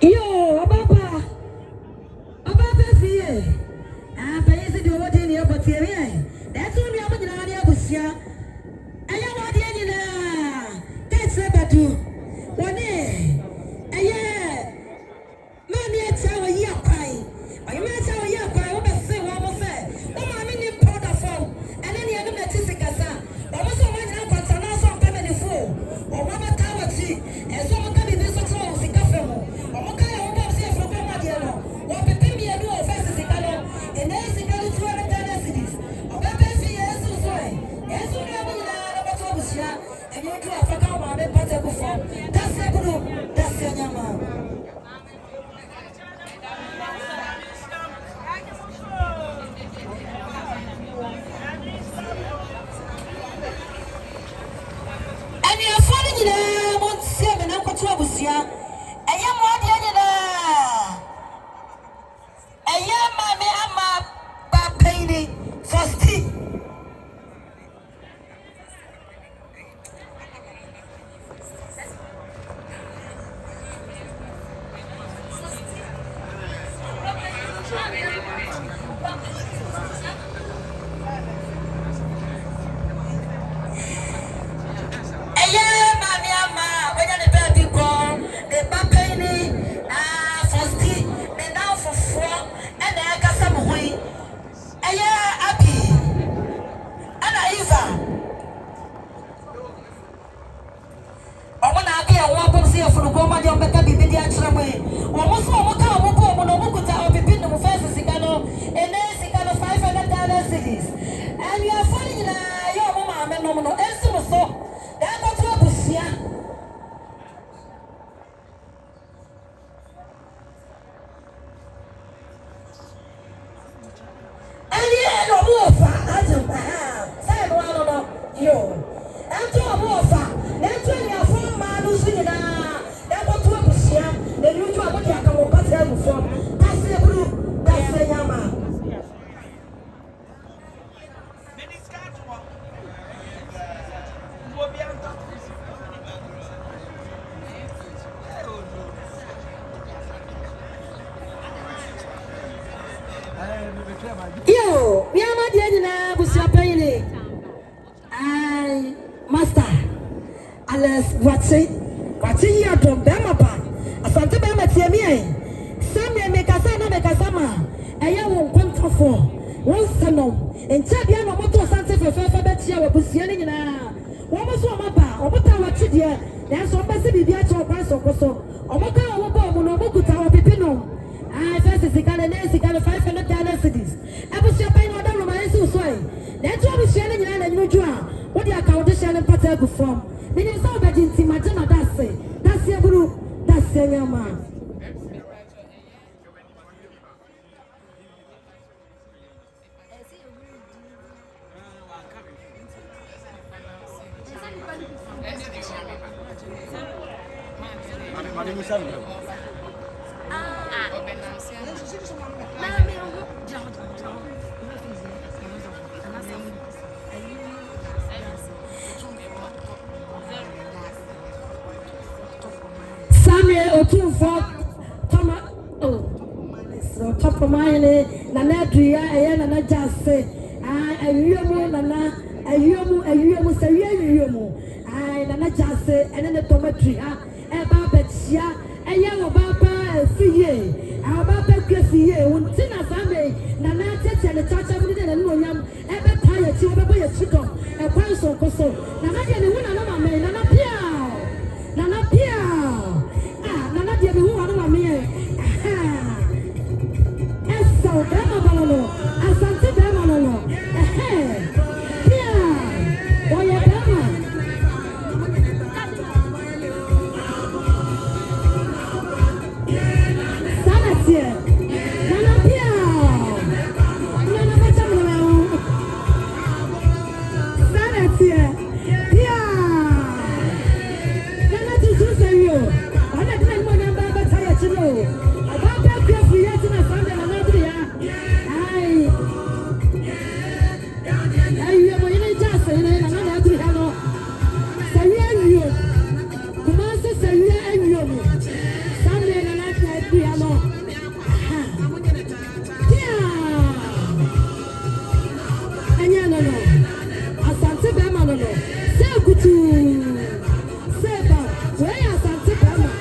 Yo, Papa. Papa, see. Ah, but is it your what in your body? That's what we are going to do. I am not the that's about you. One day. Yeah. Mammy, I tell you, you're crying. I might tell you, you're crying. What I say, what I say. Oh, I'm in the powder form. And then you're going to take a son. But what's so much now? But I'm not so family fool. Or what about Tower Tea? And so I'm going to be so close. The cafe. Or what kind of home say from Mama Diano? What the Pimmy and no offenses in Galo. And there's a girl to other cities. Or better see yes, so sorry. Yes, we have a lot of and you do a forgotten one, but before. That's a good. That's your name. And you're falling in a 1 7 and 12 year. And you're more than a young mammy, I'm a penny for stick. And you are falling in your mama, no, and so that got to a busia. And yeah, no more far. I don't have. Say, no, you. And to a more far. Then 20 or 4 man who's in that got to a busia. Then you try what you come over there before. That's a blue. That's a yama. Yo, we are not yet now, Busia. I master. Alas, what's it? What's it here from Bamapa? A Santa Bama Tiamia. Some make a son, make a summer. A young contra for one son. And Chabiano Moto Santa for Fabatia, Busianing now. One was one mapa, or what I want to do. There's some massive Biato or Paso Coso, or Moka or Monobukuta or Pipino. I first is the Canadian 500 cities. I was your pain or down my soul. That's what we're sharing and you draw. What do you call the Shannon Patel from? Then it's all that in Timajana, that's it. That's your group, that's your man. Samuel Otunfo Toma so top of mine Nana Dria Nana Jase ayumu Nana ayumu sayumu Nana Jase and then the tomatria Eba Betsia Ayamo Baba Fiye Ababa Fiye Untina Same Nana Tete and the Chacha and William Eba Tire Chiba Chico a Panso Coso Nana Nana Nana Pia Nana Pia Nana Dia who are me. So Bamano, Asante Bamano. Yeah, oh yeah, Bama. Sanatia, Nana Pia. Where are Santa Bama?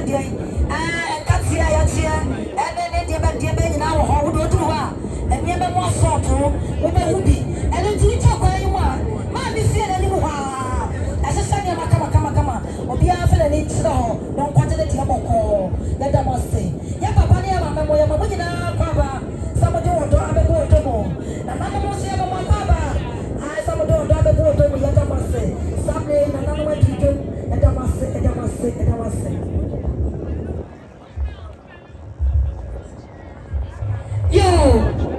deɛ katia ya tia ene deɛ bɛ nyina wɔ hɔ wo do to wa ene bɛ mo asɔto wo bɛ hu bi ene nti ni chakwa yi wa ma bi fie na ni mu ha asesa ne kama obi a fele ni tiro ho don kwate de tie bɔkɔ ya da mo se ya papa ne ya mama mo nyina kwa ba samo de wo do abɛbɔ to mo na mama mo se ya mama kwa ba ai samo de wo do abɛbɔ to mo ya da mo se sabe na na mo tutu ya da mo se yo,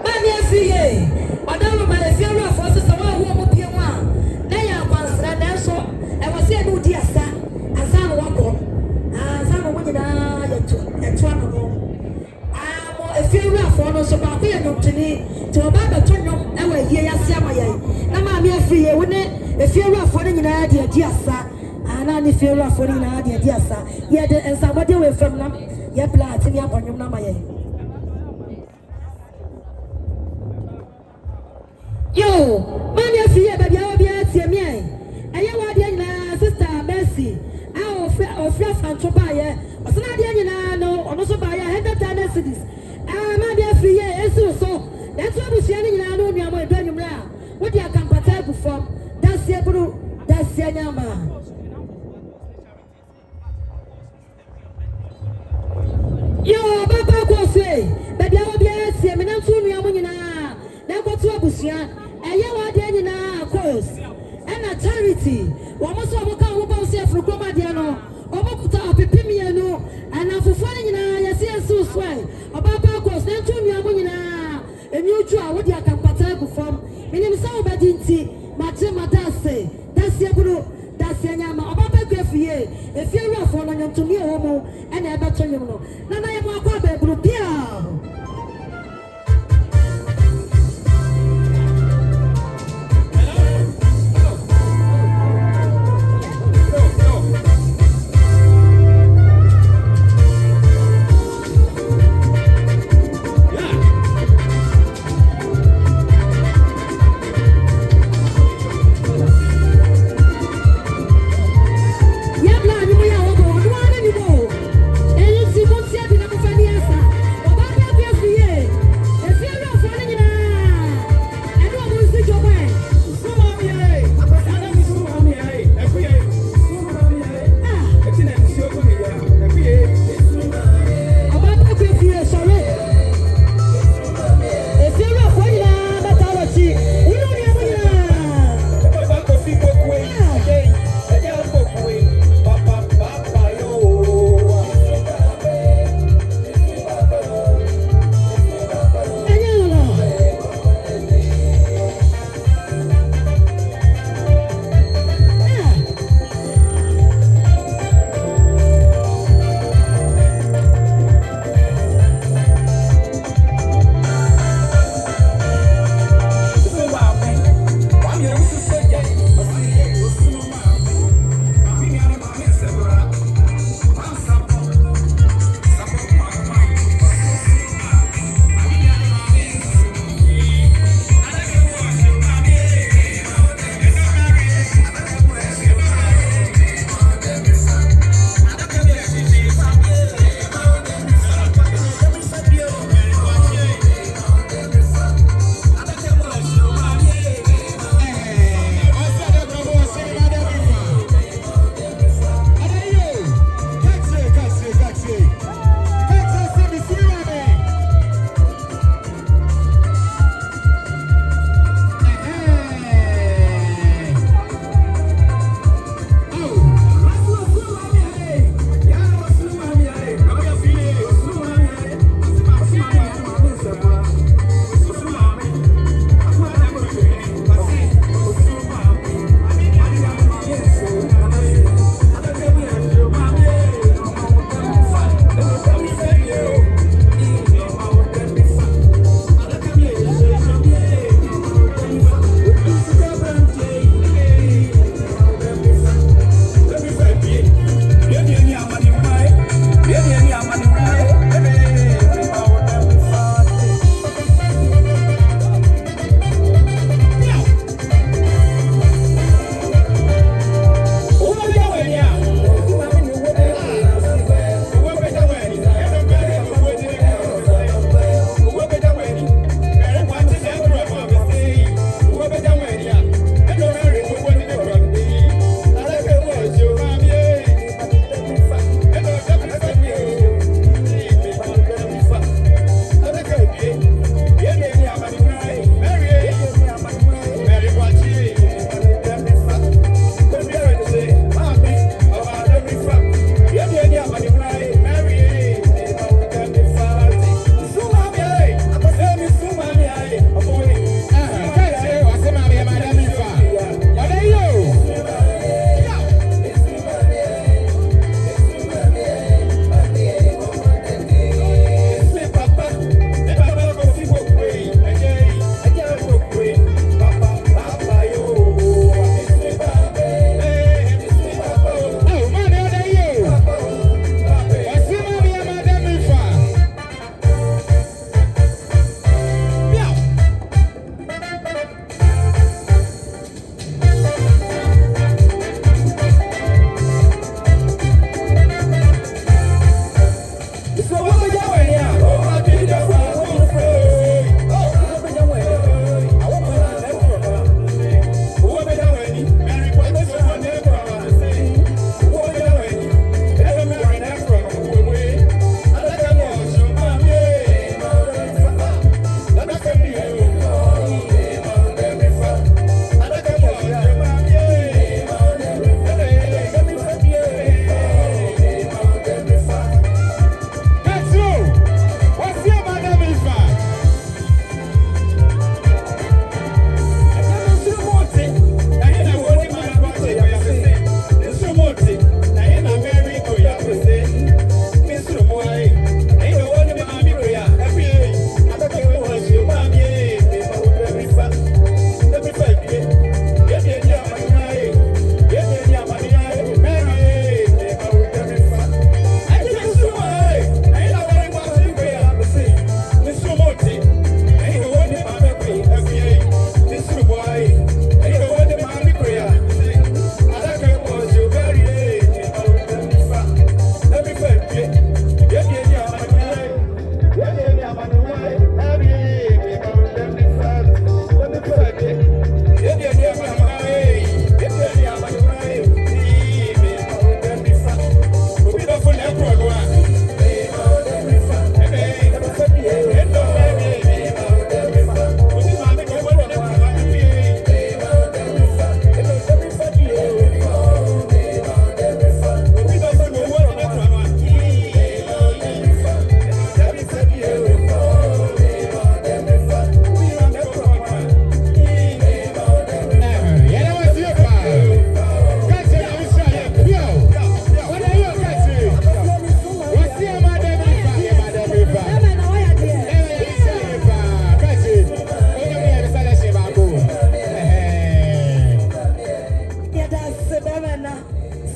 Maame Kae, madam ma e fiara afo so so wa ho mo pie mu a na ya kwansra na so e wo se no di asa no wakọ asa no mo nyina eto ano mo e fiara afo no so ba ko ye no tuni to ba ba to nyom e wa yie ya se amaye na Maame Kae wo ne e fiara afo no nyina di asa ana ni fiara afo no nyina di asa ye de ensa bode we fam na ye bla atimi abonyom na amaye. Yo, Maame Kae baby I be atie me eye wa de nyina sister Mercy ofra fanto ba ye osna de nyina no ono so ba ye 100 cities Maame Kae esu so that we be share nyina no nua mo edu anwumra wo de akampata gu fam dasie buru dasie nyama yo baba ko se baby I be atie me na ntu nua mo nyina na kwato abusia eye wa de nyina course na charity wo mo so mo kan wo ba se afrokoma de no omo kuta opepimie no ana fufu nyina yesi esu swai obaba course na ntu nua mo nyina emi oju a wo de akampata gu fam minim sa wo badi nti mate madase dasie buru dasie nyama obaba Kae efie rafo no ntomi e wo mo na ebe to nyum no na ye mo akwa ba buru bia Ella,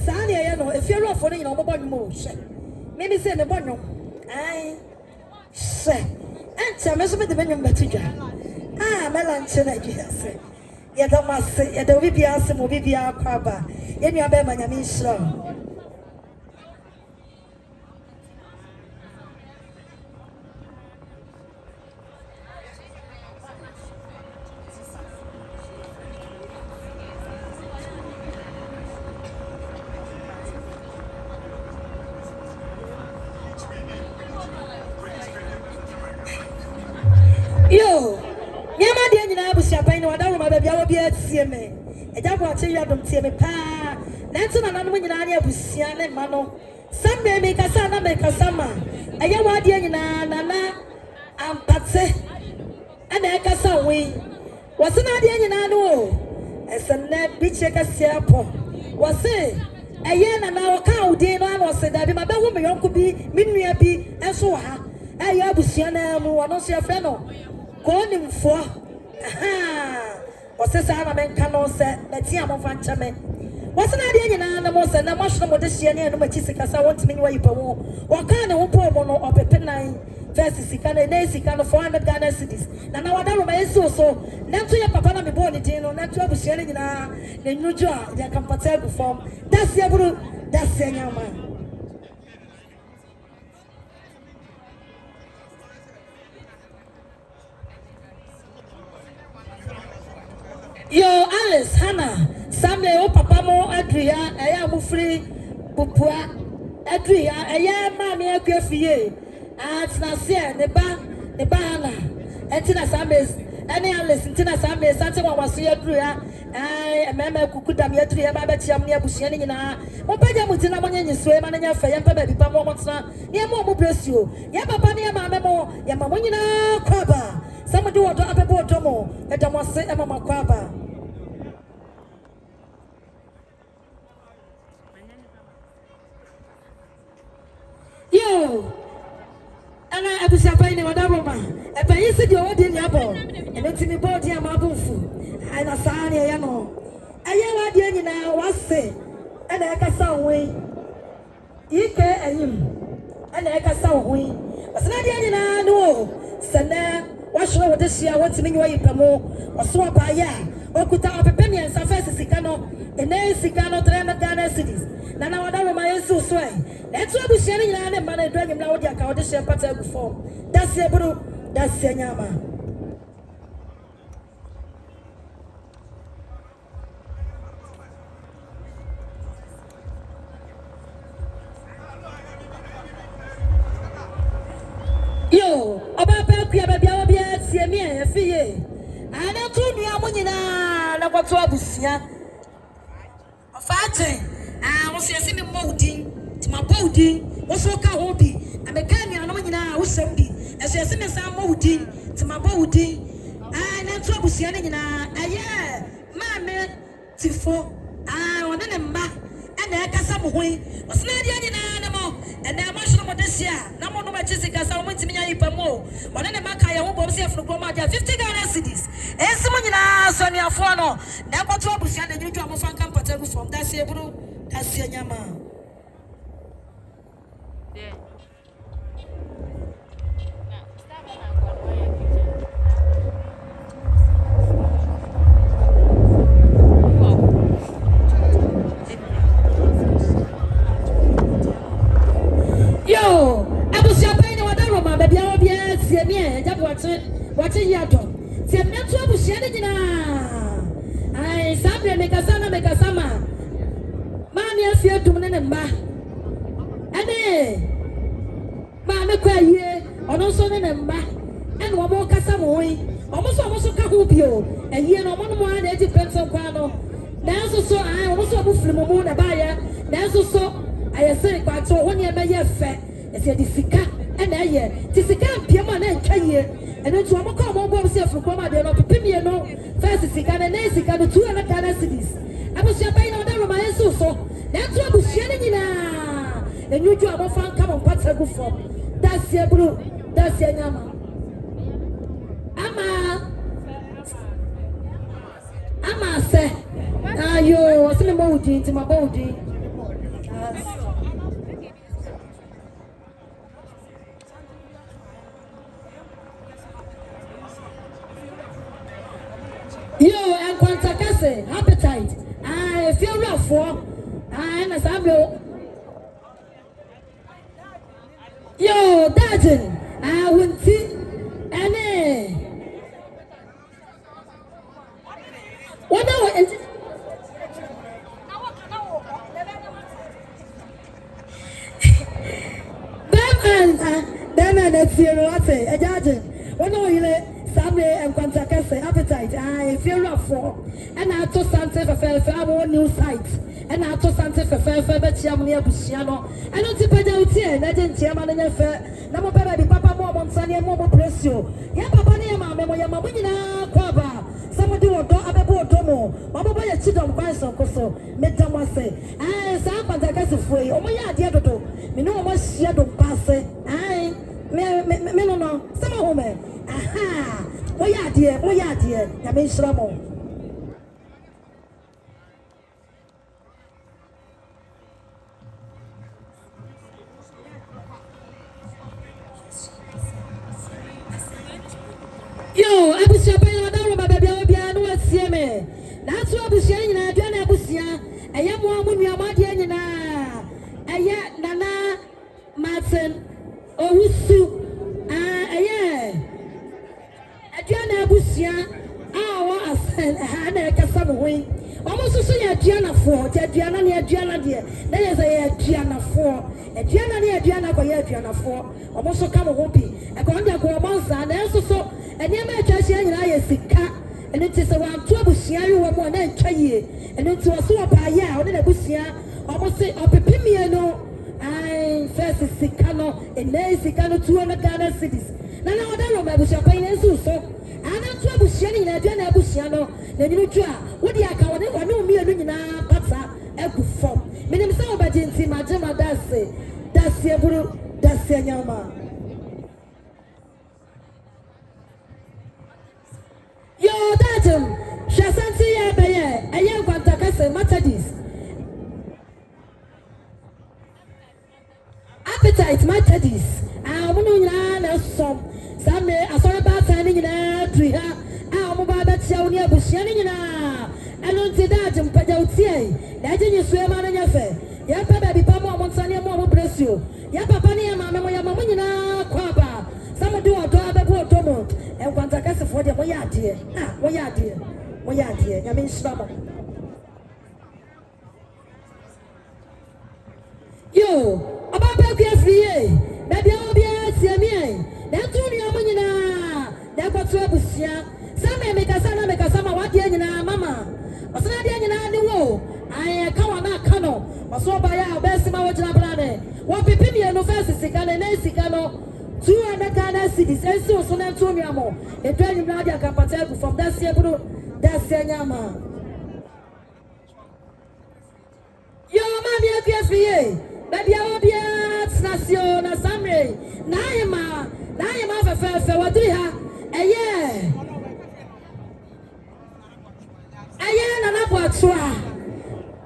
Sani ya no if you're for you no more maybe say me bonyo ai say enter me so me de benyo betija melanche na Jesus ya da mase ya da bibi ase mo bibi akwaba ye nua be manyame nhira yo nyama de nyina abusiapan ne wada roma bia wo bia tie me eja bo ache yadom tie me pa na nti na nanom nyina ne abusia ne ma no sambe me kasa na me kasa ma eya wa de nyina nana ampate ana kasa we wasena de nyina no esenne bi che kasa po wase eye na na waka udi no ano se da bi ma be wo me yonko bi minua bi enso ha eya abusia na mu wono se afa no Konim for or says I am cano set, let's see, I'm of Fanchame. Wasn't I the animals and a mushroom with the Shian and Machisicas? I want to mean why you go. What kind of poor or penine versus he can a nazi kind of 400 Ghana cities. Now, I don't know so. Now to your papa be born in or not to be sharing in the new job, their compatible form. That's your group, that's your man. Yo Alice Hannah Samuel o papa mo Adria eya mo free pupua Adria eya Maame Kae fie atina se ne ba Hannah etina Samuel ene Alice etina Samuel sante wa waso Adria mama kuku dam Adria ba ba tiam ne abusua ne nyina mo paja mutina mo nyenye so e ma nya fa yempa ba bi pa mo motena ne mo blessio ya papa ne mama mo ya mama nyina kwaba somebody want to apebo tomo etamo se e mama kwaba yo ana abusiapan ne wada roma e pa yisi de odi ni abo e metimi body amabufu ana saani ya no aye wade nyina wase ana ekasa we ike ayim ana ekasa we wasana de nyina no sana wahwe wode hia wotimi nyi wayipamo oso abaya okuta opepemi ensa first sika no ene sika no 300 Ghana cities na wada roma yesu so let's go share nyina ne ma na edu anyim na wode aka wode share pata gu form that's your bro that's your nyama yo obaba ku ya bia wo bia tie mi e fie ana tu nua mo nyina na kwato abusia ofaje wo se ese mi mawudin ti mabawudin wo so ka ho bi ameka nua no nyina wo sem bi ese ese mi sa mawudin ti mabawudin na tu abusia ne nyina aye maame tifo wona ne mma ana akasa mo hoyi osna dia nyina na mo ena mashro mo desia na mo no ma chisika sa mo ntimi nya yipa mo wona ne maka ye ho bom se afro ko ma dia 50 Ghana cedis esi mo nyina so ne afo no na kwato abusia na nyuju amo fan kampata gu from that's ye bro that's ye nyama yo abusiapan ne wada roma ba bia wo bia tie mi e jabu wate yado tie me to abusia ne nyina ai sabre me kasa ma maame afie dum ne mba ene Maame Kae ono so ne mba ene wo mo kasa mo yi omo so ka ho bio eyi no mo no mo na edi penso kwa no na so ai omo so bu filimu mo na ba ya na so ayese kwa to woni eme ye fe ese di sika ena ye ti sika mpiem na ntwa ye eno tu amoko mo bo se afro ma de no pipimie no first sika na sika no 200 Ghana cedis abusia pai na oda roma yesu so na tu abusia ni nyina enyu ju amo fan ka mo pata gu fo that's ye bro that's ye nyama ama se ayo wasile mo udi ti mabodi Yo, and Quantakase, appetite. I feel rough for. I am a Sabio. Yo, Dajin, I won't see any. What now? Then let's see what I say. A judge. What know you? Sabre and Quantakase appetite. I feel rough for. And I told Santa for fair new sites. And I told Santa for fair but Chiamnia Busiano. I don't tip it out here. And I didn't chairman in a fair. Now, baby, Papa Mom, Sunny, and Momo press you. Ya Papa, Mamma, Mamma, Quaba. Somebody will go up a boat domo. Mama, boy, a chidom, Quaso, Coso, Metama say. I saw Quantakase free. Oh, my dear, me no more shadow pass. I, me no, some home. Aha! Oya dear, I mean Shramo. Yo, I was shopping on my baby, I know what's here. That's what I was saying. I don't have Busia. I am one with your Madiana. I yet Nana Martin. Oh, Wusu. Yeah. Adriana Busia, I had a Cassaway. Almost so Adriana 4, Adriana dear. There is a Adriana 4, Adriana near Adriana by Adriana 4, almost come a whoopee. A conda go months and also, and near my church, and I is sick, and it is around 12 Busia, you were one and try, and it was so up a year, or a Busia, almost say up a pimiano. I first is Sicano, and there is Sicano 200 Ghana cities. Now, I don't know about champagne and so. And I'm trouble sharing a Diana Busiano, then you try. What the account? I know me and Nina Pata, a good form. Meaning, some of the my Gemma does say, that's your guru, that's your yama. Yo, Datum, Shasanti Abaye, a young Quantakase, Matadis. Appetite, Matadis. I want to some. Sunday, I saw about signing in a tree. I'm about that show near Bushianing. I don't say that in Padautie. That is your man and your fair. Ya Papa, be Papa, Monsanto, Mama, bless you. Ya Papa, Mamma, Mamma, Quaba. Some do a dog about Tomo and Quantakasa for the Moyati. Ah, Moyati, I mean, Stabber. Yo, about Boakye, maybe I'll be at me. That's only a money. That's what's up with ya. Some make a son, make a summer, what the mamma. Was not the end the wall. I come on that canoe. Was so by our best in my planet. What people no first is sick and a Sicano. 200 Ghana cities, and so on and so more. A training Nadia Capatago from that Sebro, that's Yama. Your mammy, baby, I will be at Nation, a Sunday. Naima. Now you have a fair what do you have? A year. A year and a boatua.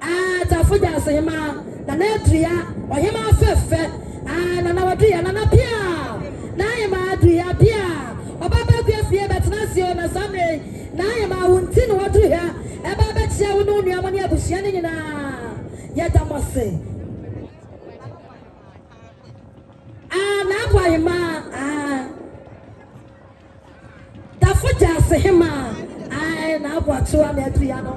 Ah, Tafuja say, ma, the Netria, or him off fair, and an hour and an appear. Now you might be a pier. Or Baba Gafia, but Nation, a Sunday. Now you might want to know what to hear. A Baba Chia will know your money was shining in a. Yet I must say. Ah, now why, ma, ah. Tafuja say, him, ma, I now what to a Adriano.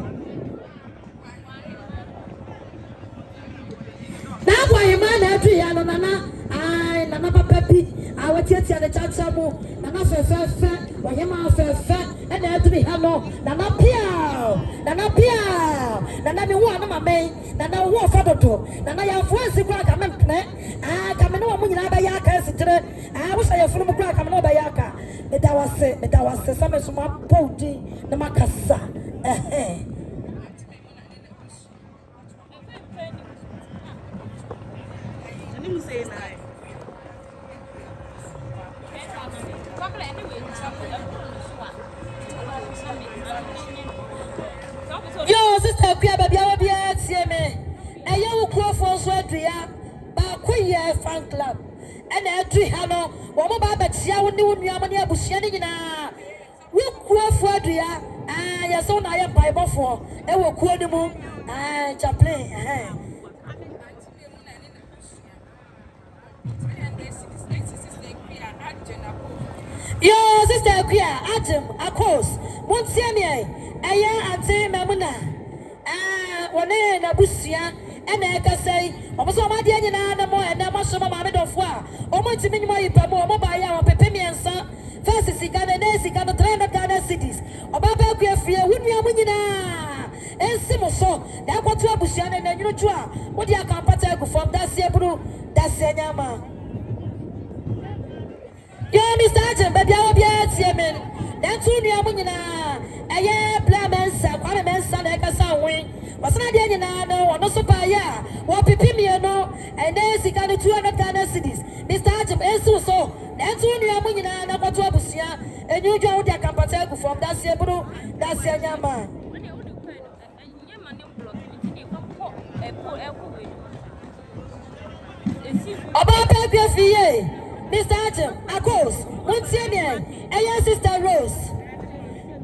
Now why, man, Adriano, Nana, I, Nana Papi, I will tell you the Chachamu, Nana Fair, or him out fair, and Adriano, Nana Pia, Nana the one of my main, Nana war father to, Nana your voice, the crack, I'm I come no one by Yaka, I was a from crack, I'm no by Yaka. But I was the summer to my poti, the Macassa, eh. Yo, sister, baby, I will be at CMA. And you will for Sweatia, Boakye fan club, and every Hano, Womaba Batia, when you Yamania Bushanina. We quote for Dria, yes, on I am Bible for, and we'll quote the moon, Chaplain. Yo, sister, queer, Adam, of course. Monsignor, I am Auntie Mamuna. One in a busia, and I can say, almost all my dear, and more, and I'm also Mamma of War. Almost a minimum, mobile, Pepimian, son. First is Ghana, and then Ghana, 300 Ghana cities. About Boakye, fear, would be a winner. And Simoso, that what you are busian, and you know, what you are compatible from that's Yabru, that's Yama. You understand, baby? I'll be at Yemen. That's who you are. A year, Blamensa, Quanamansa, like a sound wing. Was not any no, no supaya, what Pipimiano, and then she got 200 Ghana cities. Mr. Adam, and so. That's who you are. What to Abusia, and you don't get compatible from that's Yabru, that's Yama. About Boakye. Mr. Adam, of course, Monsignor, and your sister Rose.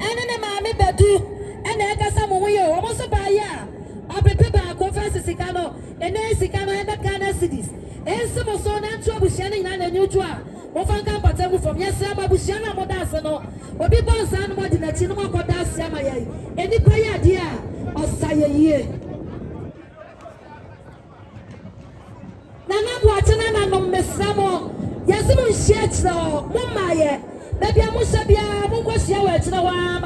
And then Maame Bedu, and I got some way almost a buyer. I'll be paper conference Sicano, and then Sicano and the Ghana cities. And some of so natural Bushaning and a new draw. Often Patamu from Yasama Bushana Modasano, or be born son more than a Chinoma Kodas Yamaya, and the prayer dear of Saya. Nana Watana no Messamo. Yes, I'm shit now. Mamma, baby, I must be a Mungosia to the one,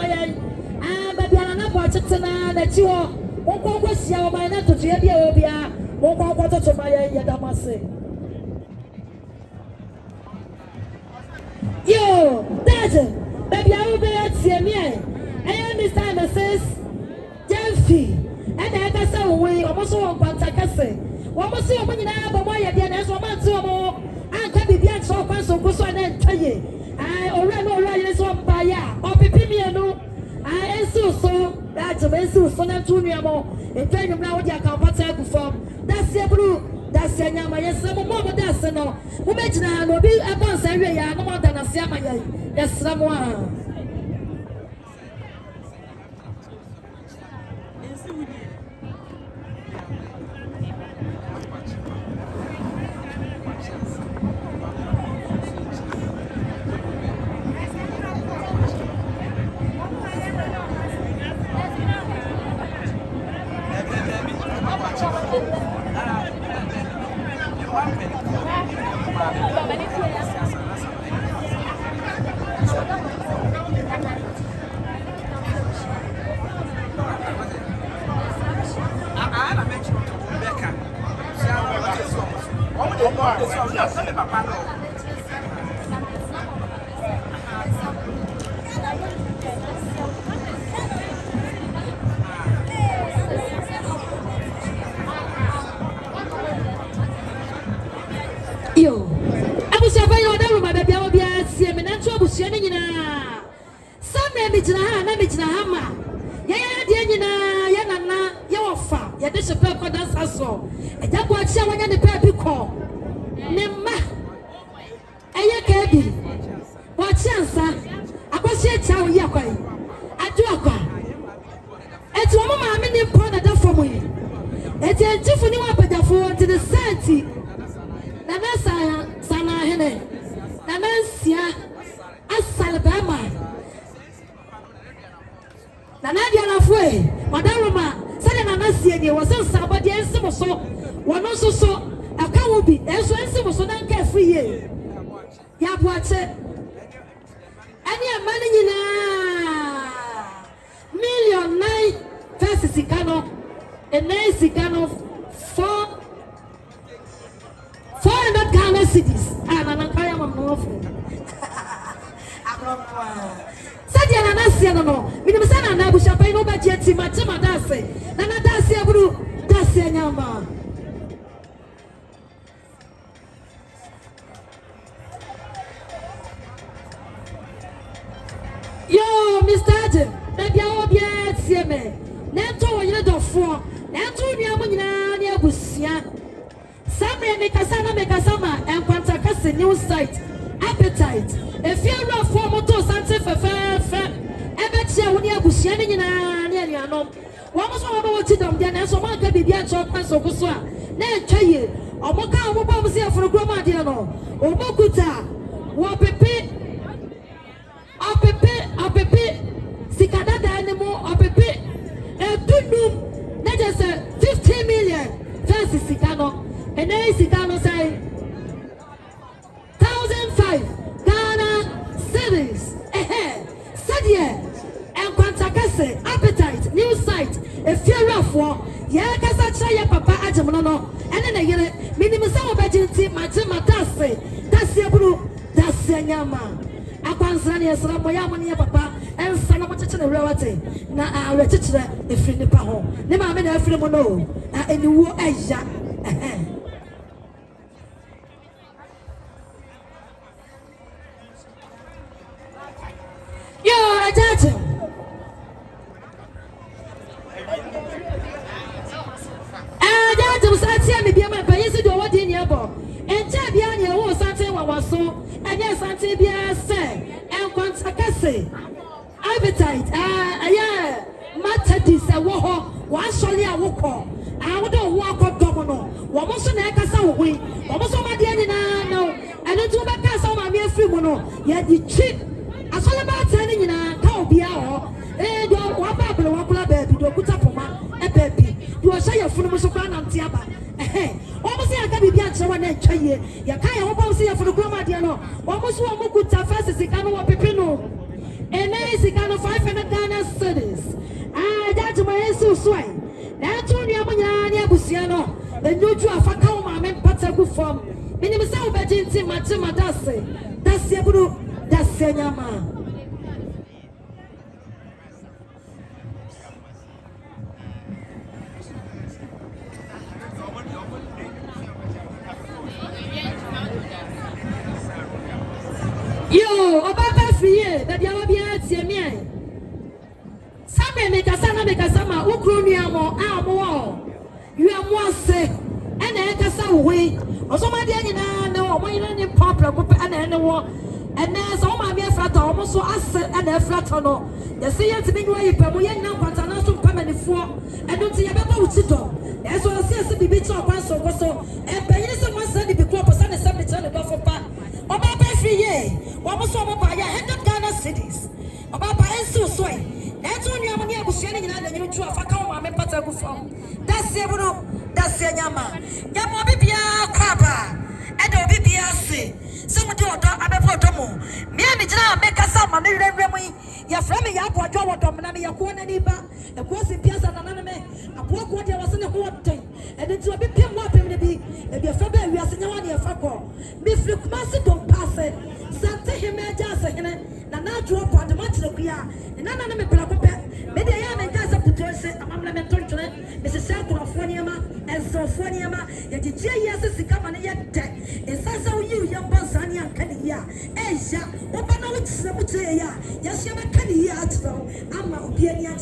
baby, I'm not watching that you won't go with your mind to Jabia, won't go water to my Yadamase. Yo, that's it, baby, I will be at CMA. I understand the says Jelfy, and I got some way almost one Pantacase. What was your money now? But why again? As one month more. I can't be the answer of so good. I tell you, I already is one by ya. Or Pipimiano. I am so that's a vessel for that junior more. And tell you now what you can pass from. That's your blue. That's your Yama. Yes, some more, that's no. Who mentioned I will be a boss area no more than a Siamaya. That's someone. Yo, I was a very old my baby. I will be at CM and trouble sharing. Some name it na hammer. Yana, your fa, ya dish a pepper dance as so. And that was showing the baby call. Nema, a yabi. What chance, I was here town yakway. I do a go. It's one of my many point of that for me. It's a different one for to the sanity. Nana Sana Hene, Nanasia, Asalabama. Nanadia of way, Madame, Sana Nanasia, was on somebody else, so one also so a cow be as well as so don't care free. Ya watch it. Any money in $1,900,000 versus Sicano, and then Sicano 400 Ghana cities. And I'm a more. Sadia Nanasia no, Minimana Nabusha by no budget, Matama Dase, Nanadasia Bru, Dasia Yama. Yo, Mr. Adam, maybe I'll be at CMA. Neto, you know, 4. Neto, Yamina, Busia. make a summer and Quantacas new site. Appetite. If you're a former to Santa Fe, Ebetia, when you are Bushian and Yano. One was about to them, then as a man can be the answer of so good. Nay, tell you, or Moka, what was here for a grandma, Diano, or Mokuta, Wapepe, Apepe, Sikada anymore, Apepe, and Tunum, that is 15 million. First is Sikano, and then Sikano say 1,005 Ghana cities. Sadia and Quantacase, appetite, new site, a fear of war. Yakasa Papa Ajamono, and then again, minimum some budget, Matase, that's your blue, that's your yama. Aquansania, Saramoyamania Papa, and Sanamata reality. Now I register the free Nipaho. Never made a free mono, and you were Asia. You're a judge. And Tabiania was something was so, and yes, Auntie Bia said, and Quantacase, appetite, yeah, Matadis, a war, one solely a walk. I would not walk up domino, one was an acasa away, one was on my DNA now, and then to my castle, my mere free mono, yet you cheap. I saw about telling you now, how be our, and your wapapa, wapula baby, do put up on my baby. You are shy of Funumusokran and Tiaba. Almost I can be answered one and try ye. You can't almost see for the grandma, Diano. Almost one more good first is a kind of pepino. And then is a kind of 500 Ghana cities. That's my answer, swine. That's only a Mania Busiano. The new draft for Maame Kae good form. Minimum sound betting Matima Dase. That's your blue, that's Senyama. Yo, Obaba Fie, that Yabia Tiamia. Some make a sama, Ukroniamo, Amo. You are more sick, and I can say away. Or somebody, no, when you're in popular, and anyone. And there's all my mere flat almost so asset and a flat or no. The say to be way, but we ain't now got an awesome permanent for, and don't see a better with it. That's what I say to be bit of one so, and by someone said it before, but Sunday something to go for part. Obaba Fie, almost over by 100 Ghana cities. Obaba and so sway. That's only a money I was sharing in the new truck. I can't want me better go from. That's the Bruno, that's the Yama. Yama Bibia Crabba, and the Bibia say. Some do Abapotomo. Miami Jana make us some money. Your friend, Yapo, Domina, your corner neighbor, the course in Piazza and Aname. A poor quarter was in the whole thing, and it's a bit more to be. If your family, we are saying one year for call. Miss Luke Master don't pass it. Santa him, just a hint, and now drop on the much of the and none of them black. Maybe I am and just up to Joyce, a mamma mentor, Mrs. Shanko of Foniama, and so Foniama, yet the J.S. is coming yet. It's also you, young Bansania, Kania, Asia, Opana with Samutea, Yashima Kania, Amma Opiania,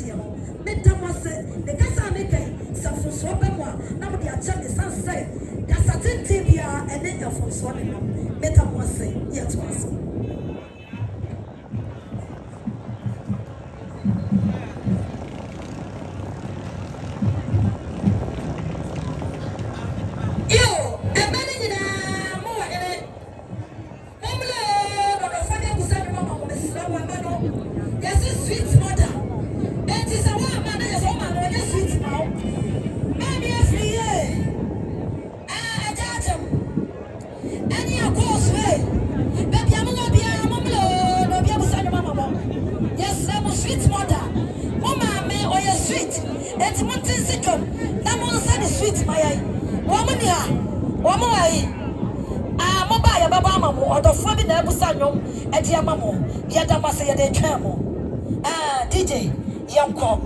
Metamase, the Casa Make, Safu Swapama, nobody at Charlie Sunset, that's a tibia and then you're from Swanina, Metamase, yet was. DJ, young cop.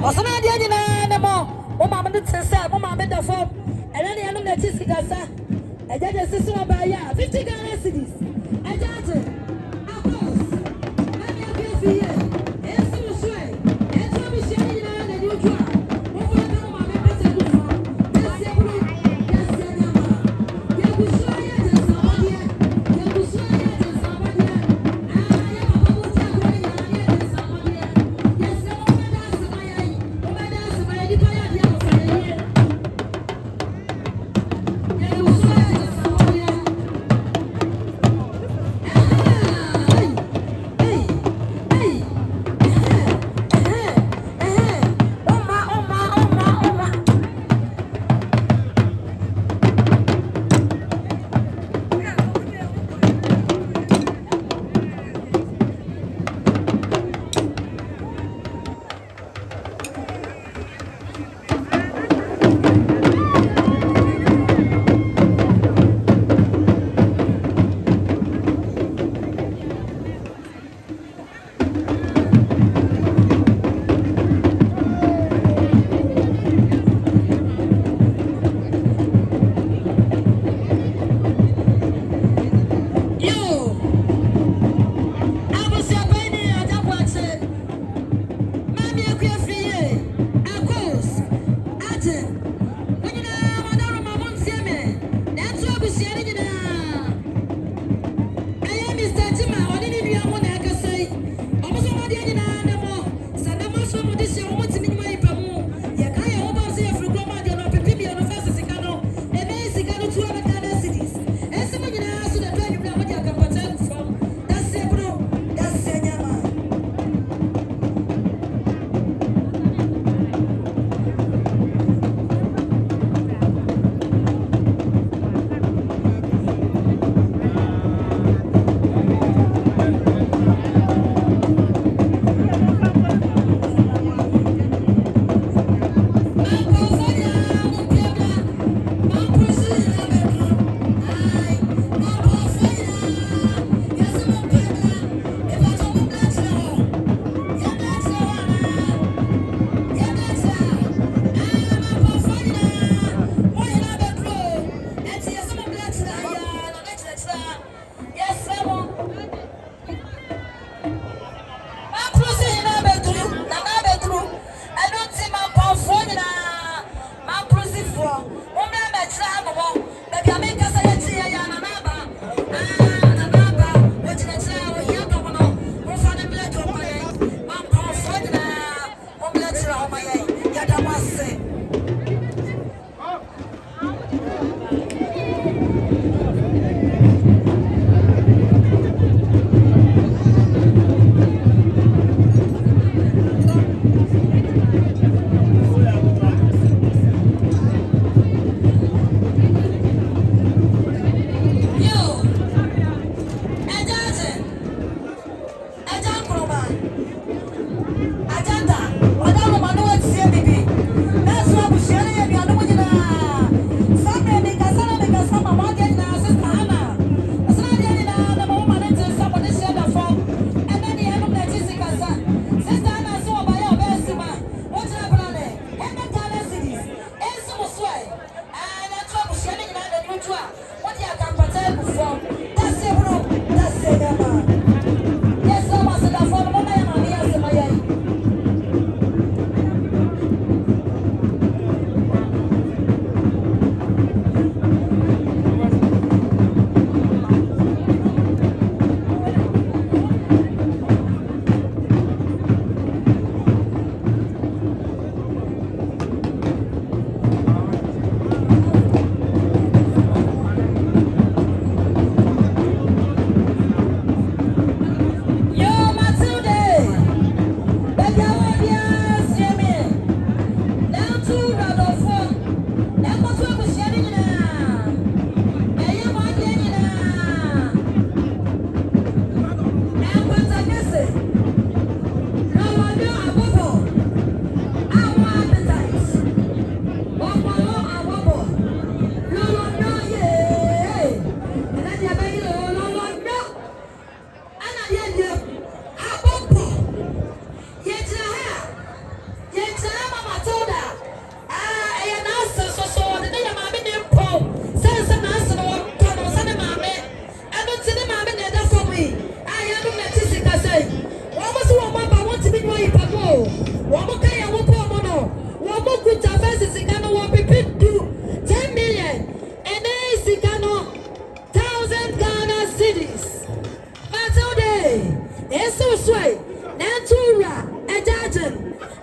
Osana dia nyina na mo. O mama de tse mo mama da fo. Ela ne anum na chi sigasa. Eja je sisu abaya 50 Ghana cedis. Eja je. Akos. Mami afiye. Esi muswe. Eto mi shia nyina na ni otwa. Mo fo na mama pese du fo. Esi ebulu. Esi nyama. Ye buswa ye je samodie. Ye buswa ye je samodie. Ah ye papa mo ti akwa nyina ye je samodie. Yes, mo beda samaya. Mo beda samaya di pa ya dia mo fa ye.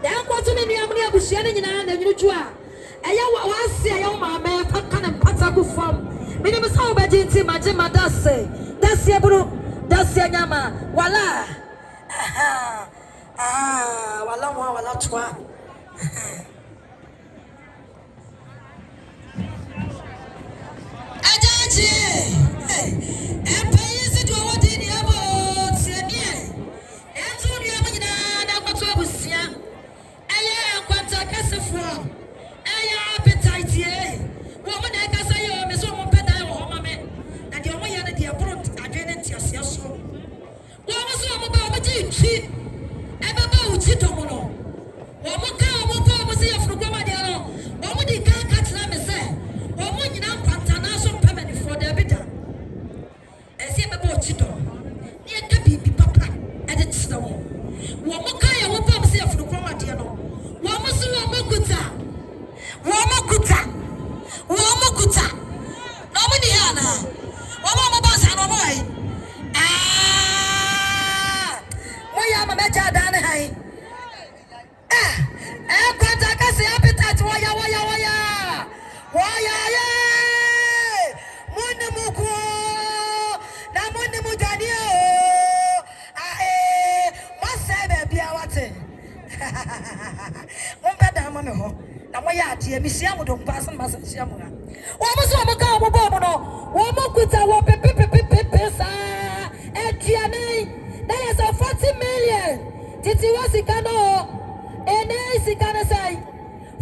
then go to the Amnia Bushian and the Jua. I was say, oh, my man, Pakan and Pataku from. Minimum so bad in Majima does say. That's your bro, that's your Yama. Voila. Wala twa. Ajaji. And pay is it what in the about Senior. And so you have na kwa twa busia. Aya kwanta kase fo. Aya appetite ye. Woman I can say you me so mo peda wo mama. Na de omo ya na de abro adwene ntiasia so. Wo mo so mo ba mo ji twi. Ebaba uchi tomono. Womo ka omo pa omo se afrugoma de no. Womo di ka katla me se. Womo nyina pantana so pemani for the beta. Esi ebaba uchi to. Ni e ka bibi papa e de tsna wo. Womo ka ya wo pa omo se afrugoma de no. Womo so womo kuta. Womo kuta. Womo kuta. No mo di ana. Womo mo ba sa no mo ai. Why am I better than high? Eh, kwanta kasi appetite waya. Munde muko na munde mudanio. Masebe bia wate. Umpeda mame ho. Na moya atie misia mo don pass ma sia mo na. Wo mo so mo ka mo bo mo no. Wo mo kuta wo pepe sa. Etiane. That is a 40 million. Titi was Sikano. And then Sikano say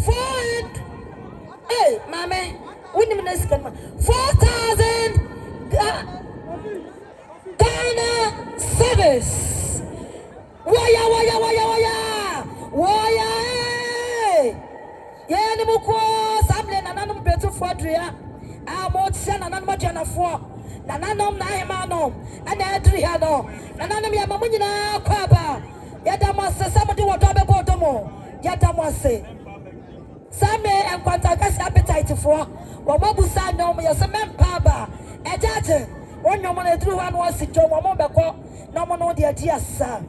400. Hey, Mame, when you miss 4,000 Ghana service. Waya. Yeah, the Muko, Samlin, and I'm better for Dria. I'm more son and I'm much on a 4. Nananum Naimano, and Adriano, Nanam Yamamina Papa, Yadamasa, somebody will double bottomo, Yadamase. Some and Quantagas appetite for Wabusa no me as a man Papa, a judge, one no one through one was it to Mamabako, no one on the dear son.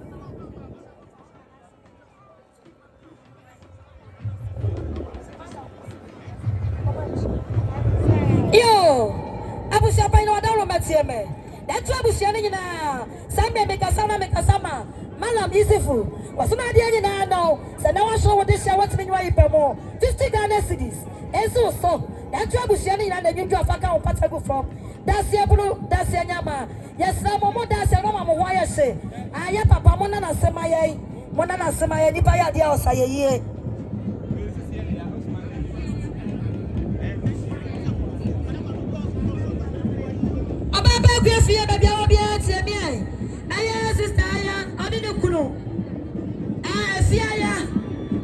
Yo! Abusha pa ino adaro matieme. That's why Abusha ni na. Sambe mekasama. Malam easyful. Wasuna dia ni na no. Sa na wa show what this what me nwa ipemo. 50 Ghana cedis. Enso so. That's why Abusha ni na nyunju afaka on patago from. That's ya bro, that's ya nyama. Yes na momo that's ya mama mo wa ya se. Aya papa mo na sema ye. Mo na sema ye nipa ya dia osaye ye. Fear baby, I'll be at me. I sister, I didn't know. I see I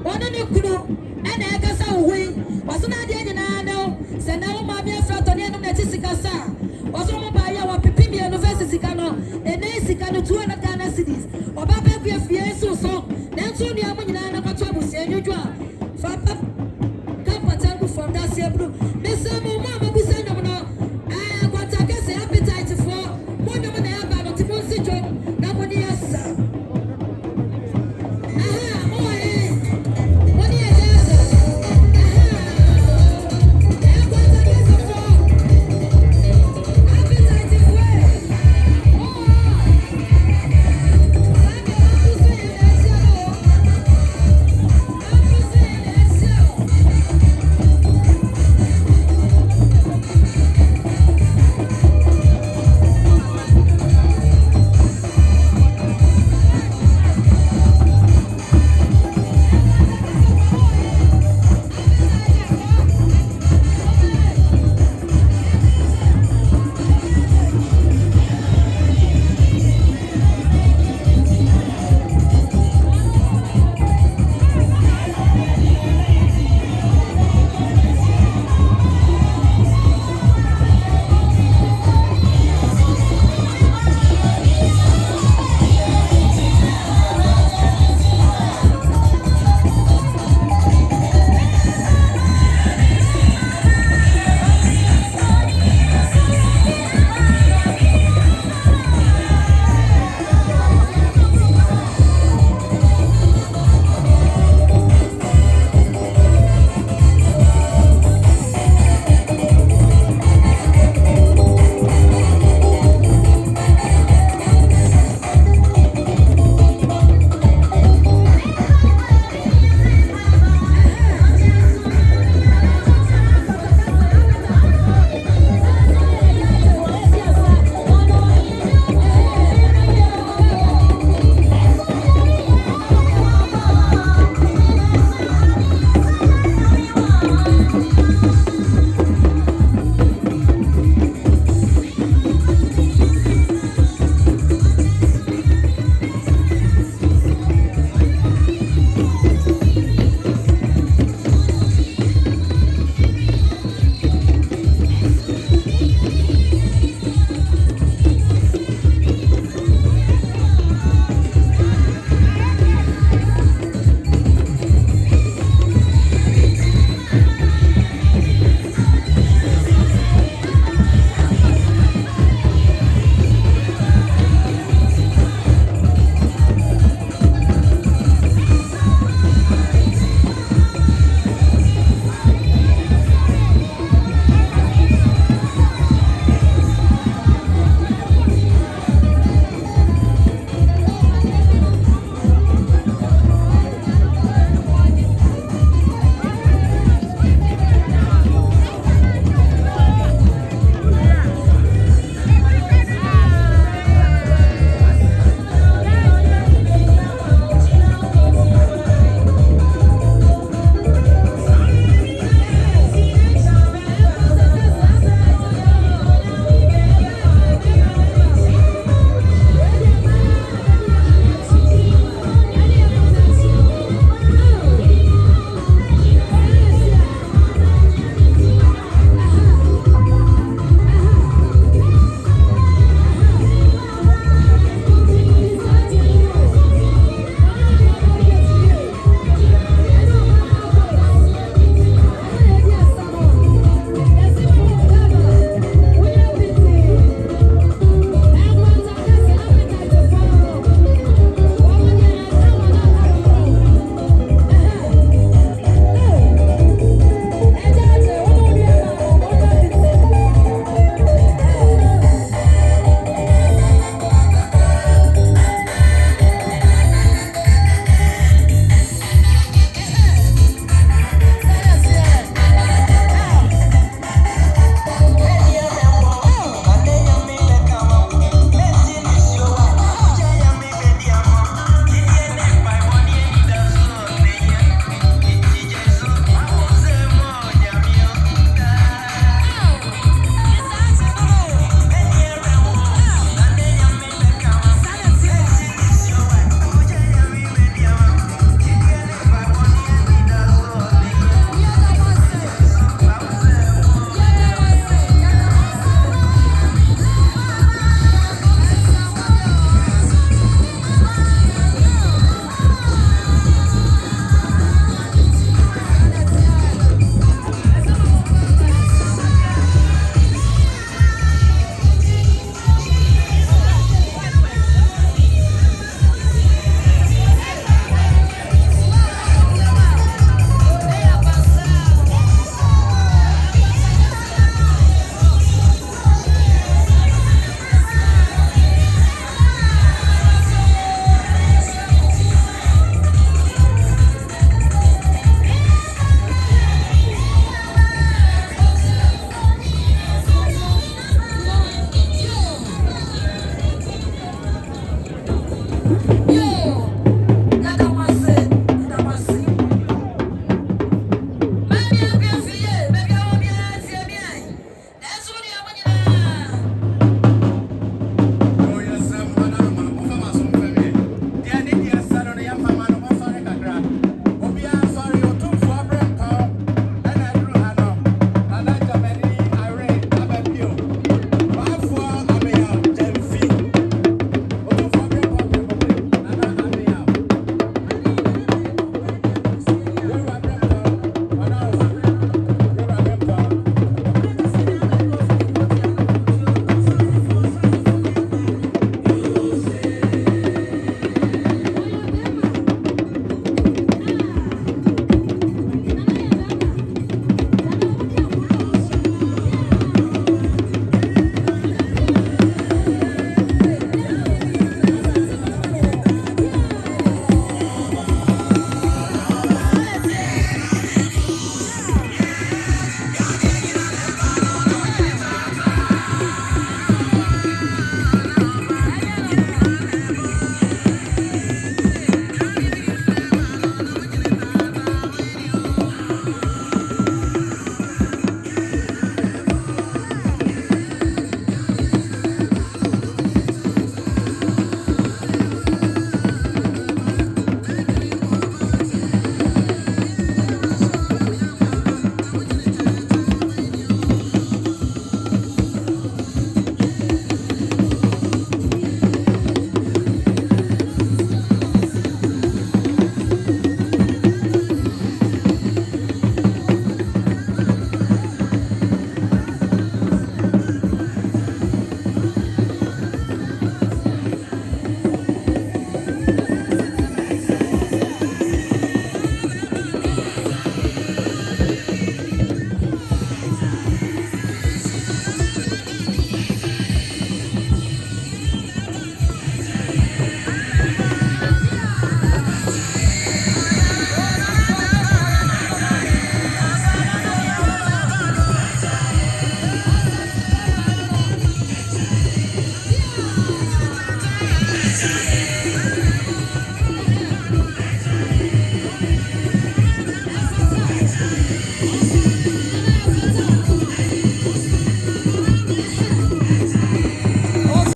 one in the crew, and I guess I win. Was not the end, I know. Send now my dear frat on the end of the Tissicasa. Was on by our Pippi University Cano, and Nancy Cano 200 Ghana cities. Or Baba be a fear so. Then soon you are going to have a trouble, say you draw. Papa, come and tell from that year blue. Miss Mama, we send them now. I want to guess the appetite for.